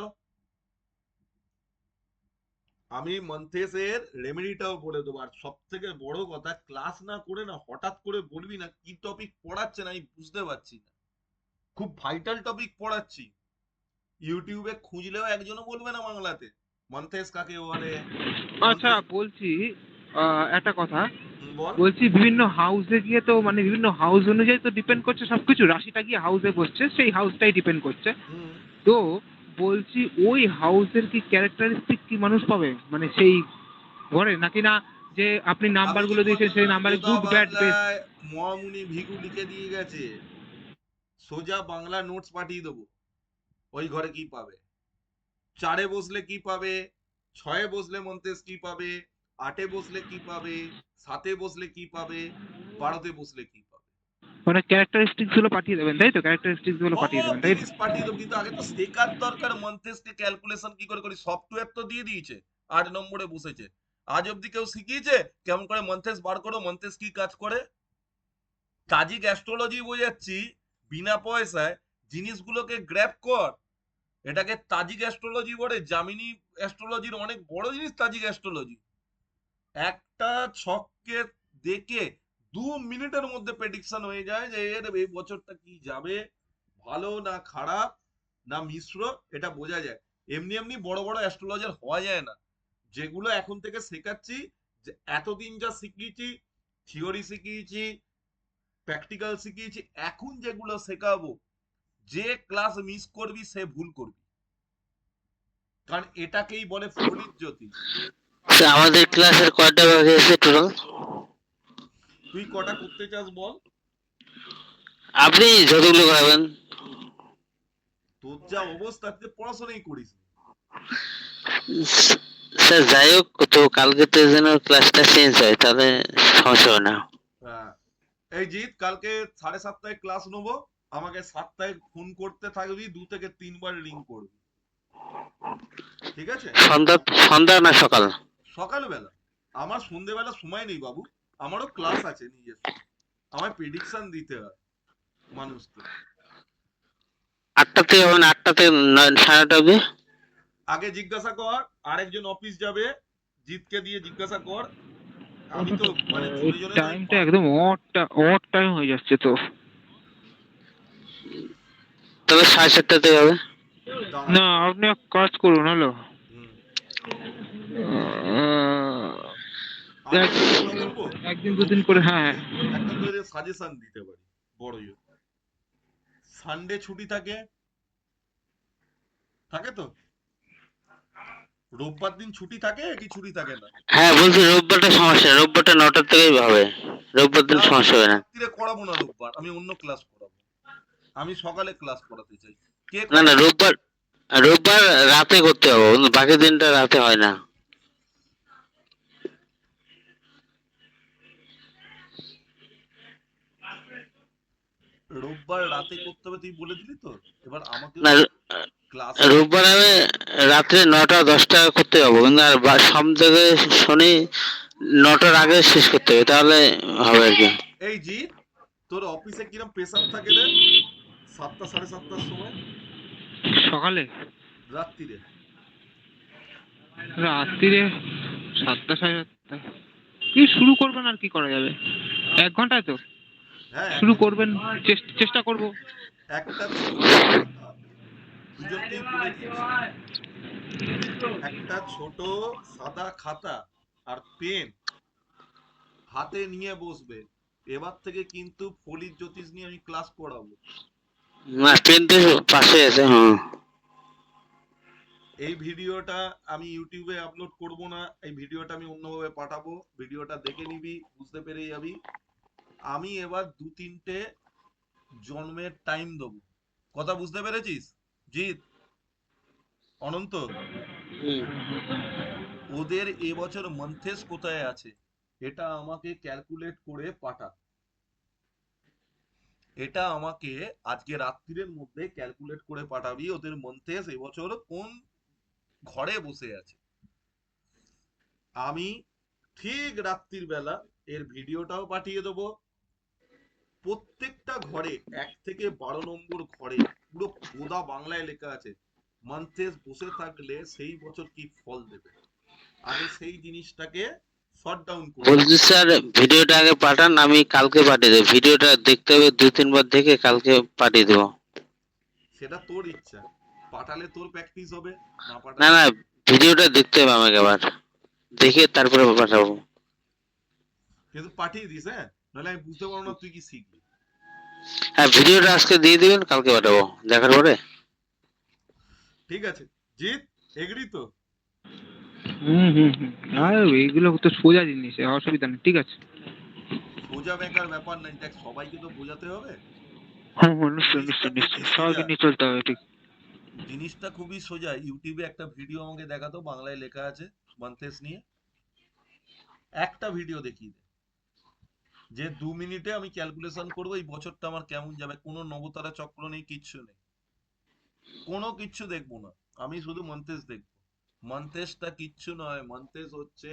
আমি মন্থেসের রেমেডিটাও বলে দেবো। আর সব থেকে বড় কথা, ক্লাস না করে না হঠাৎ করে বলবি না কি টপিক পড়াচ্ছে না আমি বুঝতে পারছি না, খুব ভাইটাল টপিক পড়াচ্ছি, ইউটিউবে খুঁজলেও একজনও বলবে না বাংলাতে মন্থেস কাকে বলে। আচ্ছা, মন্থেস, বলছি একটা কথা। বল। বলছি বিভিন্ন হাউসে গিয়ে তো মানে বিভিন্ন হাউস অনুযায়ী তো ডিপেন্ড করছে সবকিছু, রাশিটা গিয়ে হাউসে বসছে সেই হাউসটাই ডিপেন্ড করছে। হুম। তো বলছি ওই হাউসের কি ক্যারেক্টারিস্টিক কি মানুষ পাবে মানে সেই ঘরে, নাকি না যে আপনি আমি কি নাম্বারগুলো দিয়েছেন বললাম সেই না, নাম্বারে গোদা গুড ব্যাড বেস্ট? বাংলায় মহামুনি ভিগু লিখে দিয়ে গেছে, সোজা বাংলা নোটস পাঠিয়ে দেবো। ওই ঘরে কি পাবে, 4-এ বসলে কি পাবে, 6-এ বসলে মন্তেস কি পাবে, 8-এ বসলে কি পাবে, 7-এ বসলে কি পাবে, 12-তে বসলে কি পাবে, মানে ক্যারেক্টারিস্টিক্স গুলো পাঠিয়ে দেবেন, তাই তো? ক্যারেক্টারিস্টিক্স গুলো পাঠিয়ে সব দেবেন, তাই তো? জিনিস পাঠিয়ে দেবো। কিন্তু আগে তো শেখার দরকার মন্থেসকে ক্যালকুলেশন কি করে করি, সফটওয়্যার তো দিয়ে দিয়েছে, 8 নম্বরে বসেছে। আজ অব্দি কেউ শিখিয়েছে কেমন করে মন্থেস বার করো, মন্থেস কি কাজ করে? তাজিক অ্যাস্ট্রোলজি বোঝাচ্ছি বিনা পয়সায়, জিনিসগুলোকে গ্র্যাব কর। এটাকে তাজিক অ্যাস্ট্রোলজি বলে। জামিনি অ্যাস্ট্রোলজির অনেক বড় জিনিস তাজিক অ্যাস্ট্রোলজি। একটা ছককে দেখে 2 মিনিটের মধ্যে প্রেডিকশন হয়ে যায় যে এর এই বছরটা কি যাবে, ভালো না খারাপ না মিশ্র, এটা বোঝা যায়। এমনি এমনি বড় বড় অ্যাস্ট্রোলজার হওয়া যায় না। যেগুলো এখন থেকে শেখাচ্ছি, যে এতদিন যা শিখিয়েছি, থিওরি শিখিয়েছি, প্র্যাকটিক্যাল শিখিয়েছি, এখন যেগুলো শেখাবো, যে ক্লাস মিস করবি সে ভুল করবি। কারণ এটাকেই বলে ফলিত জ্যোতিষ। স্যার, আমাদের ক্লাসের কয়টা বাকি আছে টোটাল? তুই কটা করতে চাস বল? আপনি যতগুলো করাবেন। তোর যা অবস্থা, তুই পড়াশোনাই করিস নি। স্যার যাই হোক, তো কালকে তো যেন ক্লাসটা চেঞ্জ হয়, তাহলে সমস্যা হবে না। হ্যাঁ। এই জিৎ, কালকে 7:30টায় ক্লাস নেবো। আমাকে 7টায় ফোন করতে থাকবি, 2 থেকে 3 বার রিং করবি, ঠিক আছে? সন্ধ্যা, সন্ধ্যা না সকাল? সকালবেলা। আমার সন্ধেবেলা সময় নেই বাবু, আমারও ক্লাস আছে নিজস্ব। আমায় প্রেডিকশন দিতে হয় মানুষকে। 8টা থেকে হবে না? 8টা থেকে 9, 9:30 অবধি? আগে জিজ্ঞাসা কর, আরেকজন অফিস যাবে, জিতকে দিয়ে জিজ্ঞাসা কর। আমি তো মানে এই জোরে জোরে নয়, টাইমটা একদম অড টাইম হয়ে যাচ্ছে তো। তবে 7:30 থেকে হবে। দাঁড়া। না, আপনি এক কাজ করুন, হলো হুম। আহ, আমি এক- একটা কথা বলবো, একদিন দুদিন করে, হ্যাঁ। একটা তোদের সাজেশন দিতে পারি বড় জোর। সানডে ছুটি থাকে, থাকে তো? রোববার দিন ছুটি থাকে কি ছুটি থাকে না? হ্যাঁ বলছি, রোববারটা সমস্যা নেই, রোববারটা 9টা থেকেই হবে, রোববার দিন না, সমস্যা হবে না। রাত্রিরে করাবো না রোববার, আমি অন্য ক্লাস করাবো। আমি সকালে ক্লাস করাতে চাই। কে না না, করাবে? রোববার, রোববার রাতে করতে হবে, বাকি দিনটা রাতে হয় না। রোববার রাতে করতে হবে তুই বলে দিলি তো। এবার আমাকেও না, তো ক্লাসে রোববার আমি রাত্রে 9টা 10টা করতে পারবো, কিন্তু আর সব থেকে শনি 9টার আগে শেষ করতে হবে, তাহলে হবে আর কি। এই জি, তোর অফিসে কিরম প্রেসার থাকে রে? 7টা 7:30টার সময়, সকালে, রাত্রিরে? রাত্রিরে 7টা 7:30। কি শুরু করবেন আর কি করা যাবে, 1 ঘন্টায় তো হ্যাঁ, শুরু করবেন। চেষ্টা করব। একটা ছোট কথা দুজনকেই বলে দিচ্ছি। একটা ছোট সাদা খাতা আর পেন হাতে নিয়ে বসবে। এবার থেকে কিন্তু ফলিত জ্যোতিষ নিয়ে আমি ক্লাস করাবো। না, পেন তো পাশে আছে, হ্যাঁ। এই ভিডিওটা আমি ইউটিউবে আপলোড করব না, এই ভিডিওটা আমি অন্যভাবে পাঠাবো। ভিডিওটা দেখে নিবি, বুঝতে পেরে যাবি। আমি এবার 2-3টে জন্মের টাইম দেবো। কথা বুঝতে পেরেছিস জিৎ, অনন্ত? হুম। ওদের এবছর মন্থেস কোথায় আছে এটা আমাকে ক্যালকুলেট করে পাঠা। এটা আমাকে আজকে রাত্রির মধ্যে ক্যালকুলেট করে পাঠাবি, ওদের মন্থেস এবছর কোন ঘরে বসে আছে। আমি ঠিক রাত্রির বেলা এর ভিডিওটাও পাঠিয়ে দেবো। প্রত্যেকটা ঘরে 1 থেকে 12 নম্বর ঘরে পুরো গোদা বাংলায় লেখা আছে মন্থেস বসে থাকলে সেই বছর কি ফল দেবে। আগে সেই জিনিসটাকে শর্ট ডাউন করবো। বলছি স্যার, ভিডিওটা আগে পাঠান, আমি কালকে পাঠিয়ে দেবো। ভিডিওটা দেখতে হবে 2-3 বার দেখে কালকে পাঠিয়ে দেবো। সেটা তোর ইচ্ছা, পাঠালে তোর প্র্যাকটিস হবে, না না পাঠালে না, ভিডিওটা দেখতে হবে আমাকে আবার, দেখে তারপরে পাঠাবো। কিন্তু পাঠিয়ে দিস, হ্যাঁ, নাহলে আমি বুঝতে পারবো না তুই কি শিখবি। হ্যাঁ, ভিডিওটা আজকে দিয়ে দিবেন, কালকে পাঠাবো দেখার পরে। ঠিক আছে জিৎ, এগ্রি তো? হুম হুম হুম। আর এইগুলো তো সোজা জিনিস, অসুবিধা নেই, ঠিক আছে। সোজা বেকার ব্যাপার নাই, দেখ সবাইকে তো বোঝাতে হবে। হুম হুম, নিশ্চয়ই জিনিসটা নিশ্চয়ই খুবই নিশ্চয়ই, সবাইকে সোজা, নিয়ে চলতে হবে, ঠিক। জিনিসটা খুবই সোজা। ইউটিউবে একটা ভিডিও আমাকে দেখাতো, বাংলায় লেখা আছে মন্থেস নিয়ে। একটা ভিডিও দেখিয়ে দে, যে 2 মিনিটে আমি ক্যালকুলেশন করবো এই বছরটা আমার কেমন যাবে। কোনো নবতারা চক্র নেই, কিচ্ছু নেই, কোনো কিচ্ছু দেখবো না। আমি শুধু মন্থেস দেখবো। মন্থেসটা কিচ্ছু নয়, মন্থেস হচ্ছে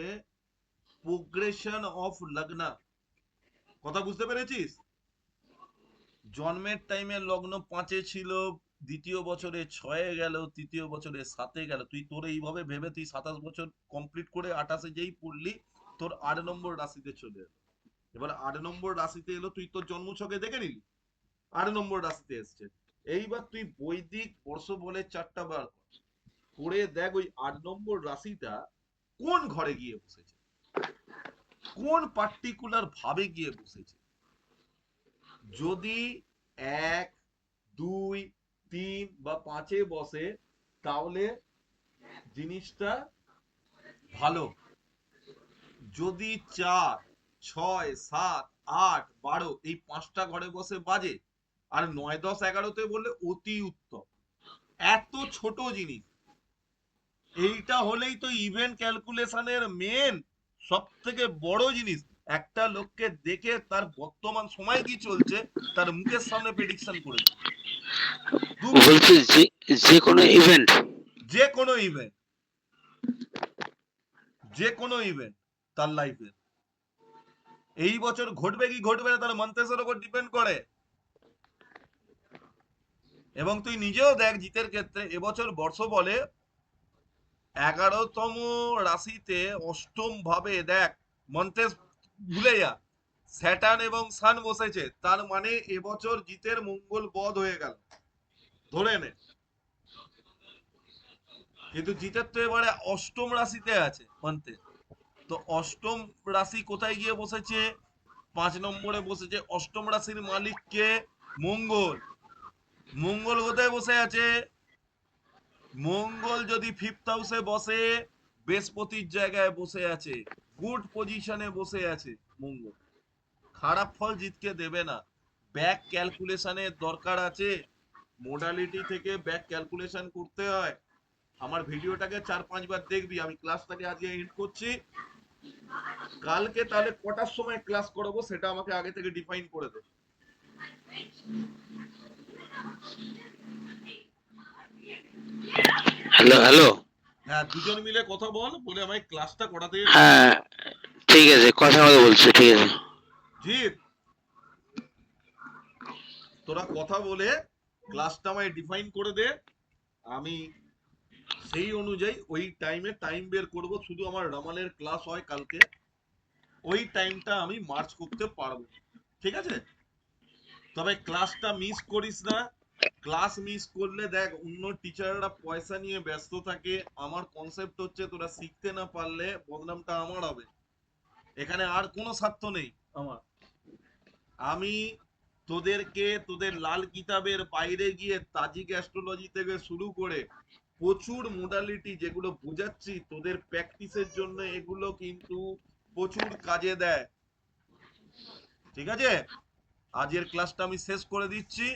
প্রোগ্রেশন অফ লগ্না। কথা বুঝতে পেরেছিস? জন্মের টাইমে লগ্ন 5-এ ছিল, দ্বিতীয় বছরে 6-এ গেল, তৃতীয় বছরে 7-এ গেল, তুই তোর এইভাবে ভেবে তুই 27 বছর কমপ্লিট করে 28-এ যেই পড়লি, তোর 8 নম্বর রাশিতে চলে এলো। এবার 8 নম্বর রাশিতে এলো, তুই তোর জন্মছকে দেখে নিলি 8 নম্বর রাশিতে এসছে। এইবার তুই বৈদিক বর্ষ বলে 4টা বার কর, করে দেখ ওই 8 নম্বর রাশিটা কোন ঘরে গিয়ে বসেছে, কোন পার্টিকুলার ভাবে গিয়ে বসেছে। যদি 1, 2, 3 বা 5-এ বসে তাহলে জিনিসটা ভালো। যদি 4, 6, 7, 8, 12 এই 5টা ঘরে বসে বাজে, আর 9, 10, 11-তে বললে অতি উত্তম। এত ছোট জিনিস, এইটা হলেই তো ইভেন্ট ক্যালকুলেশনের মেন সব থেকে বড় জিনিস। একটা লোককে দেখে তার বর্তমান সময় কি চলছে তার মুখের সামনে প্রেডিকশন করে দেবে। 2 মিনিট, বলছি যে কোনো ইভেন্ট। যে কোনো ইভেন্ট, যে কোনো ইভেন্ট তার লাইফে এই বছর ঘটবে কি ঘটবে না তার মন্তেসের উপর ডিপেন্ড করে। এবং তুই নিজেও দেখ জিতের ক্ষেত্রে এবছর বর্ষ বলে 11তম রাশিতে 8ম ভাবে দেখ, মন্তেস ভুলে যা, স্যাটার্ন এবং সান বসেছে, তার মানে এবছর জিতের মঙ্গল বধ হয়ে গেল ধরে নে। কিন্তু জিতের তো এবারে 8ম রাশিতে আছে মন্তেস, তো 8ম রাশি কোথায় গিয়ে বসেছে, 5 নম্বরে বসেছে। 8ম রাশির মালিক কে, মঙ্গল। মঙ্গল কোথায় বসে আছে, মঙ্গল যদি 5th হাউসে বসে বৃহস্পতির জায়গায় বসে আছে, গুড পজিশনে বসে আছে মঙ্গল। খারাপ ফল জিতকে দেবে না, ব্যাক ক্যালকুলেশনের দরকার আছে, মোডালিটি থেকে ব্যাক ক্যালকুলেশন করতে হয়। আমার ভিডিওটাকে 4-5 বার দেখবি। আমি ক্লাসটাকে আজকে এন্ড করছি, কালকে তাহলে কটার সময় ক্লাস করাবো সেটা আমাকে আগে থেকে ডিফাইন করে দে। Hello hello. হ্যাঁ, দুজন মিলে কথা বল, বলে আমায় ক্লাসটা করাতে। হ্যাঁ ঠিক আছে, কথা মতো বলছি, ঠিক আছে। জিৎ, তোরা কথা বলে ক্লাসটা আমায় ডিফাইন করে দে, আমি সেই অনুযায়ী ওই টাইমে টাইম বের করব। শুধু আমার রামানের ক্লাস হয় কালকে, ওই টাইমটা আমি মার্চ করতে পারবো, ঠিক আছে? তবে ক্লাসটা মিস করিস না। ক্লাস মিস করলে দেখ অন্য টিচাররা পয়সা নিয়ে ব্যস্ত থাকে। আমার কনসেপ্ট হচ্ছে তোরা শিখতে না পারলে বদনামটা আমার হবে, এখানে আর কোনো স্বার্থ নেই আমার। আমি তোদেরকে তোদের লাল কিতাবের বাইরে গিয়ে তাজিক অ্যাস্ট্রোলজি থেকে শুরু করে প্রচুর মোডালিটি যেগুলো বুঝাচ্ছি তোদের প্র্যাকটিসের জন্য, এগুলো কিন্তু প্রচুর কাজে দেয়, ঠিক আছে? আজকের ক্লাসটা আমি শেষ করে দিচ্ছি।